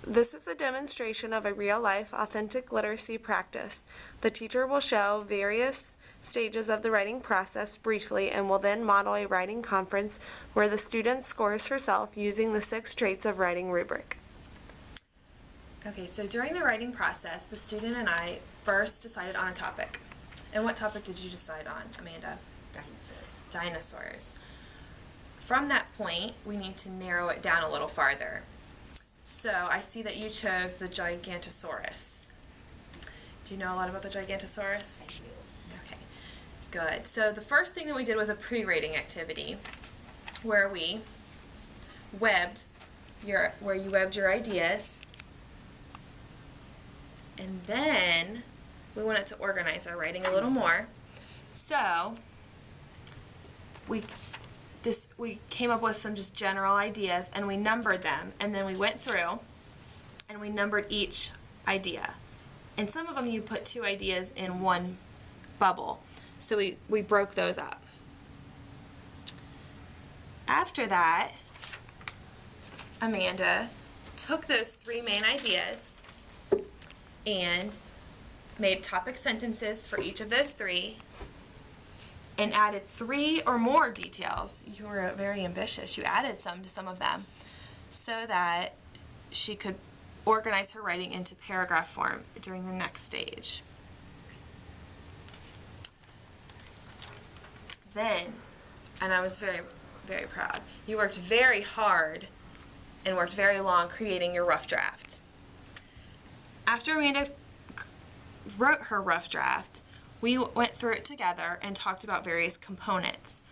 This is a demonstration of a real-life, authentic literacy practice. The teacher will show various stages of the writing process briefly and will then model a writing conference where the student scores herself using the 6 traits of writing rubric. Okay, so during the writing process, the student and I first decided on a topic. And what topic did you decide on, Amanda? Dinosaurs. Dinosaurs. From that point, we need to narrow it down a little farther. So I see that you chose the Gigantosaurus. Do you know a lot about the Gigantosaurus? I do. Okay, good. So the first thing that we did was a pre-rating activity where you webbed your ideas, and then we wanted to organize our writing a little more. So we came up with some just general ideas and we numbered them, and then we went through and we numbered each idea. And some of them you put 2 ideas in one bubble. So we broke those up. After that, Amanda took those 3 main ideas and made topic sentences for each of those 3 and added 3 or more details. You were very ambitious. You added some to some of them so that she could organize her writing into paragraph form during the next stage. Then, and I was very, very proud, you worked very hard and worked very long creating your rough draft. After Amanda wrote her rough draft, we went through it together and talked about various components.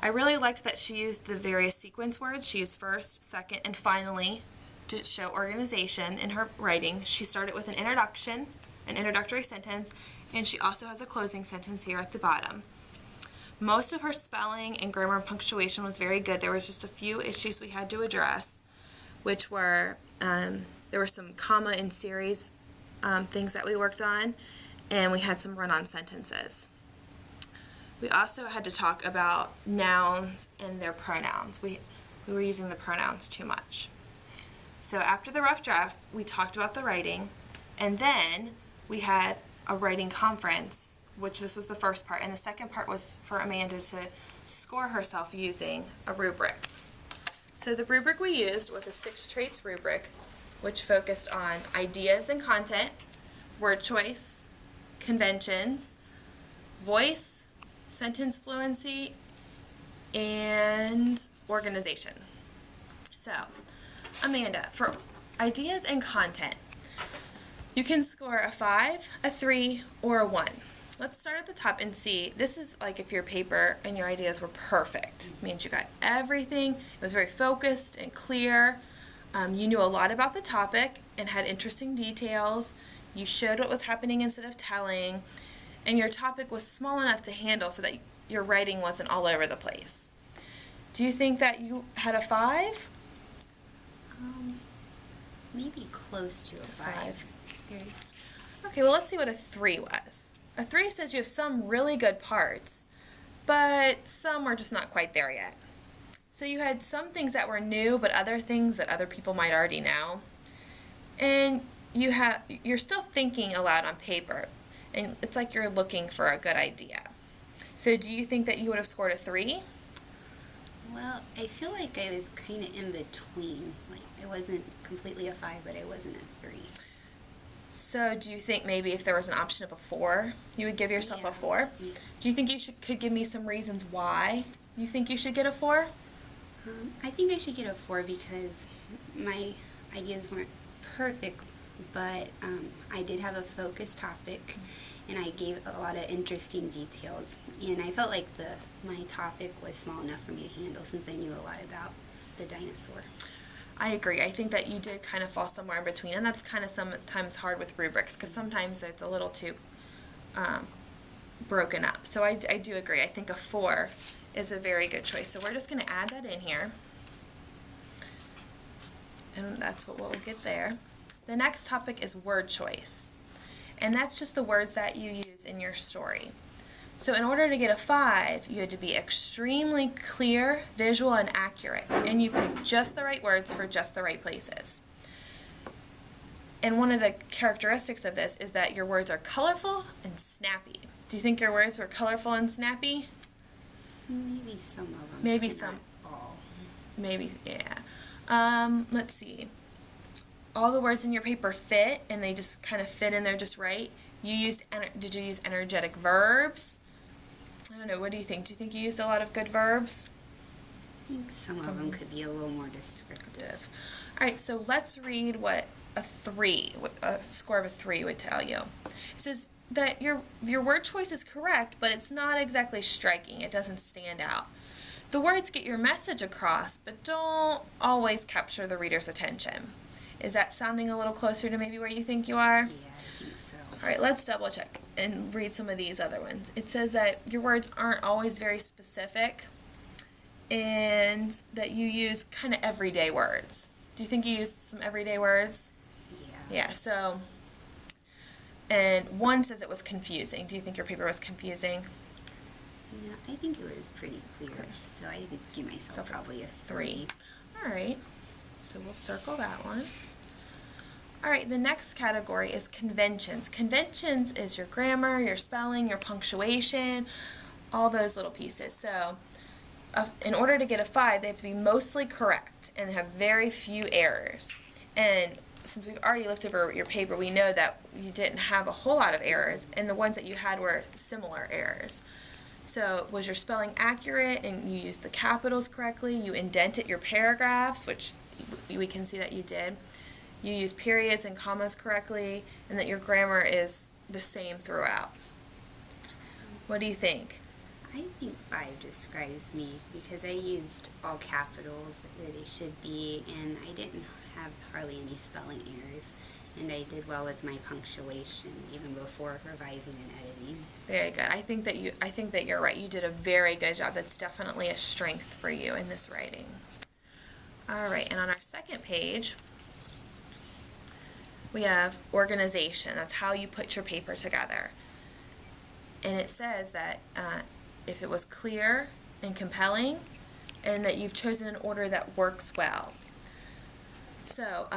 I really liked that she used the various sequence words. She used first, second, and finally to show organization in her writing. She started with an introduction, an introductory sentence, and she also has a closing sentence here at the bottom. Most of her spelling and grammar and punctuation was very good. There was just a few issues we had to address, which were, there were some comma in series things that we worked on, and we had some run-on sentences. We also had to talk about nouns and their pronouns. We were using the pronouns too much. So after the rough draft, we talked about the writing, and then we had a writing conference, which this was the first part, and the second part was for Amanda to score herself using a rubric. So the rubric we used was a 6 traits rubric, which focused on ideas and content, word choice, conventions, voice, sentence fluency, and organization. So, Amanda, for ideas and content, you can score a 5, a 3, or a 1. Let's start at the top and see. This is like if your paper and your ideas were perfect. It means you got everything. It was very focused and clear. You knew a lot about the topic and had interesting details. You showed what was happening instead of telling, and your topic was small enough to handle so that your writing wasn't all over the place. Do you think that you had a 5? Maybe close to a 5. Okay, well, let's see what a 3 was. A 3 says you have some really good parts, but some were just not quite there yet. So you had some things that were new, but other things that other people might already know. And you're still thinking aloud on paper, and it's like you're looking for a good idea. So do you think that you would have scored a 3? Well, I feel like I was kind of in between. Like, it wasn't completely a 5, but it wasn't a 3. So do you think maybe if there was an option of a 4, you would give yourself a 4? Yeah. Do you think you could give me some reasons why you think you should get a 4? I think I should get a 4 because my ideas weren't perfect, but I did have a focused topic, and I gave a lot of interesting details, and I felt like my topic was small enough for me to handle since I knew a lot about the dinosaur. I agree. I think that you did kind of fall somewhere in between, and that's kind of sometimes hard with rubrics because sometimes it's a little too broken up. So I do agree. I think a 4 is a very good choice. So we're just going to add that in here, and that's what we'll get there. The next topic is word choice, and that's just the words that you use in your story. So in order to get a 5, you had to be extremely clear, visual, and accurate, and you picked just the right words for just the right places. And one of the characteristics of this is that your words are colorful and snappy. Do you think your words were colorful and snappy? Maybe some of them. Maybe but some. not all. Maybe, yeah. Let's see. All the words in your paper fit, and they just kind of fit in there just right. Did you use energetic verbs? I don't know, what do you think? Do you think you used a lot of good verbs? I think some of them could be a little more descriptive. All right, so let's read what a score of a 3 would tell you. It says that your word choice is correct, but it's not exactly striking. It doesn't stand out. The words get your message across, but don't always capture the reader's attention. Is that sounding a little closer to maybe where you think you are? Yeah, I think so. All right, let's double check and read some of these other ones. It says that your words aren't always very specific and that you use kind of everyday words. Do you think you used some everyday words? Yeah. Yeah, so, and one says it was confusing. Do you think your paper was confusing? No, I think it was pretty clear. So I would give myself probably a 3. All right, so we'll circle that one. All right, the next category is conventions. Conventions is your grammar, your spelling, your punctuation, all those little pieces. So in order to get a 5, they have to be mostly correct and have very few errors. And since we've already looked over your paper, we know that you didn't have a whole lot of errors, and the ones that you had were similar errors. So was your spelling accurate and you used the capitals correctly? You indented your paragraphs, which we can see that you did. You use periods and commas correctly, and that your grammar is the same throughout. What do you think? I think 5 describes me because I used all capitals where they should be, and I didn't have hardly any spelling errors, and I did well with my punctuation even before revising and editing. Very good. I think that you're right. You did a very good job. That's definitely a strength for you in this writing. All right, and on our second page, we have organization. That's how you put your paper together. And it says that if it was clear and compelling, and that you've chosen an order that works well. So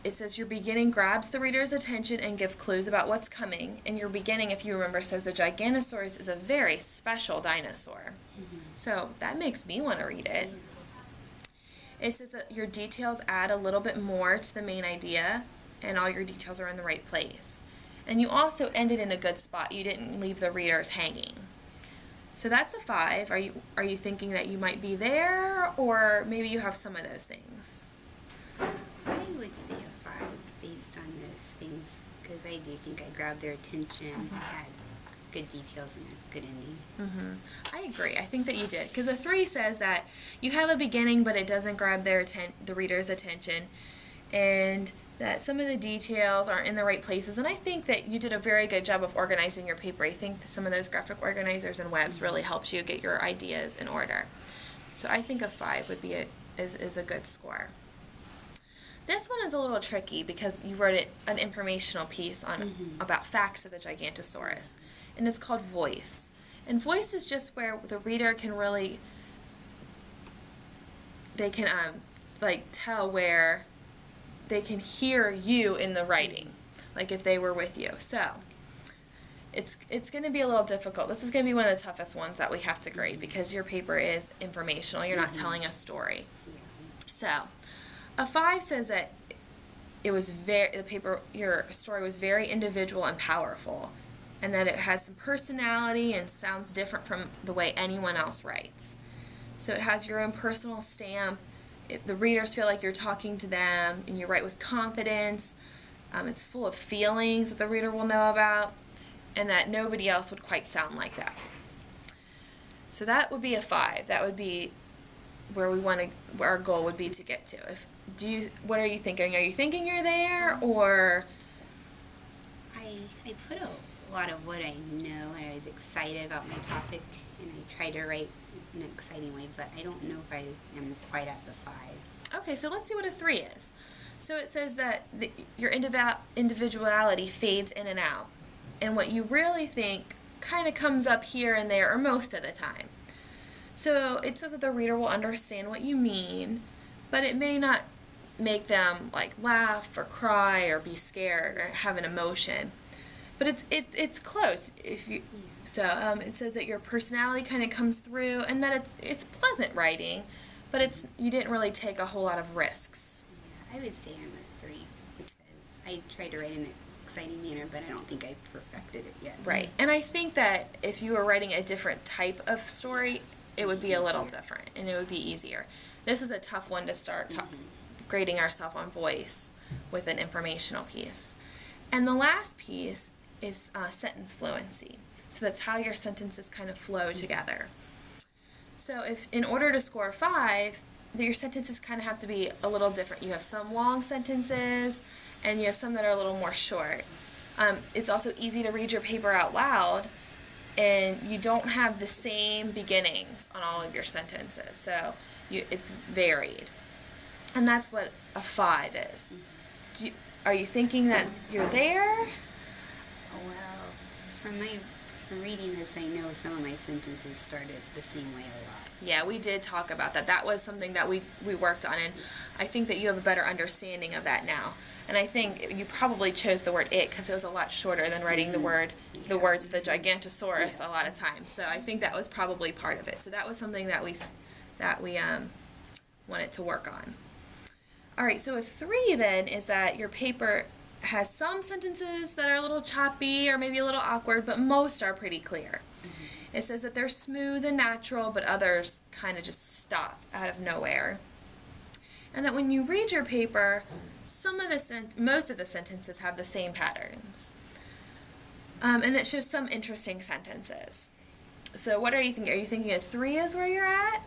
it says your beginning grabs the reader's attention and gives clues about what's coming. And your beginning, if you remember, says the Giganosaurus is a very special dinosaur. Mm-hmm. So that makes me want to read it. It says that your details add a little bit more to the main idea, and all your details are in the right place. And you also ended in a good spot. You didn't leave the readers hanging. So that's a 5. Are you thinking that you might be there, or maybe you have some of those things? I would say a 5 based on those things because I do think I grabbed their attention, had good details, and a good ending. Mm-hmm. I agree. I think that you did, because a 3 says that you have a beginning, but it doesn't grab the reader's attention, and that some of the details aren't in the right places. And I think that you did a very good job of organizing your paper. I think that some of those graphic organizers and webs really helps you get your ideas in order. So I think a 5 would be is a good score. This one is a little tricky because you wrote an informational piece on about facts of the Gigantosaurus, and it's called Voice. And voice is just where the reader can really, they can tell where they can hear you in the writing, like if they were with you. So it's going to be a little difficult. This is going to be one of the toughest ones that we have to grade because your paper is informational. You're not telling a story. So a 5 says that your story was very individual and powerful, and that it has some personality and sounds different from the way anyone else writes. So it has your own personal stamp. The readers feel like you're talking to them, and you write with confidence. It's full of feelings that the reader will know about, and that nobody else would quite sound like that. So that would be a 5. That would be where our goal would be to get to. What are you thinking? Are you thinking you're there, or? I put a lot of what I know, and I was excited about my topic, and I try to write in an exciting way, but I don't know if I am quite at the 5. Okay, so let's see what a 3 is. So it says that your individuality fades in and out, and what you really think kind of comes up here and there, or most of the time. So it says that the reader will understand what you mean, but it may not make them like laugh or cry or be scared or have an emotion. But it's close. If you it says that your personality kind of comes through, and that it's pleasant writing, but you didn't really take a whole lot of risks. Yeah, I would say I'm a 3 because I tried to write in an exciting manner, but I don't think I perfected it yet. Right. And I think that if you were writing a different type of story, it would be a little different and it would be easier. This is a tough one to start grading ourselves on voice with an informational piece. And the last piece is sentence fluency. So that's how your sentences kind of flow together. So if in order to score 5, your sentences kind of have to be a little different. You have some long sentences and you have some that are a little more short. It's also easy to read your paper out loud, and you don't have the same beginnings on all of your sentences. So it's varied. And that's what a 5 is. Are you thinking that you're there? Well, from reading this, I know some of my sentences started the same way a lot. Yeah, we did talk about that. That was something that we worked on, and I think that you have a better understanding of that now. And I think you probably chose the word "it" because it was a lot shorter than writing the words "the Gigantosaurus" a lot of times. So I think that was probably part of it. So that was something that we wanted to work on. All right, so a 3 then is that your paper has some sentences that are a little choppy or maybe a little awkward, but most are pretty clear. It says that they're smooth and natural, but others kind of just stop out of nowhere. And that when you read your paper, most of the sentences have the same patterns. And it shows some interesting sentences. So what are you thinking? Are you thinking a 3 is where you're at?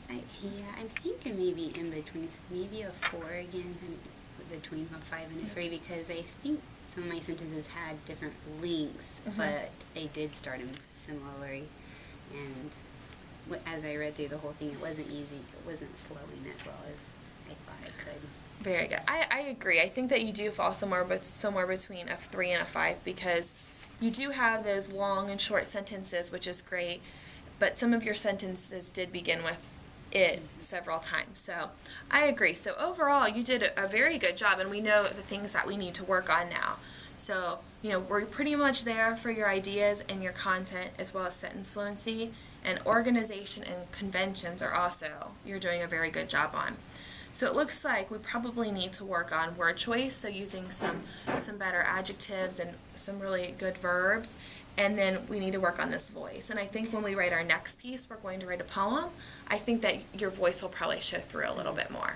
I'm thinking maybe in between, maybe a 4 again, between a 5 and a 3, because I think some of my sentences had different lengths, but I did start them similarly. And as I read through the whole thing, it wasn't easy. It wasn't flowing as well as I thought it could. Very good. I agree. I think that you do fall somewhere between a 3 and a 5, because you do have those long and short sentences, which is great, but some of your sentences did begin with "it" several times. So I agree. So overall, you did a very good job, and we know the things that we need to work on now. So, we're pretty much there for your ideas and your content, as well as sentence fluency, and organization and conventions are also, you're doing a very good job on. So it looks like we probably need to work on word choice, so using some better adjectives and some really good verbs, and then we need to work on this voice. And I think when we write our next piece, we're going to write a poem. I think that your voice will probably show through a little bit more.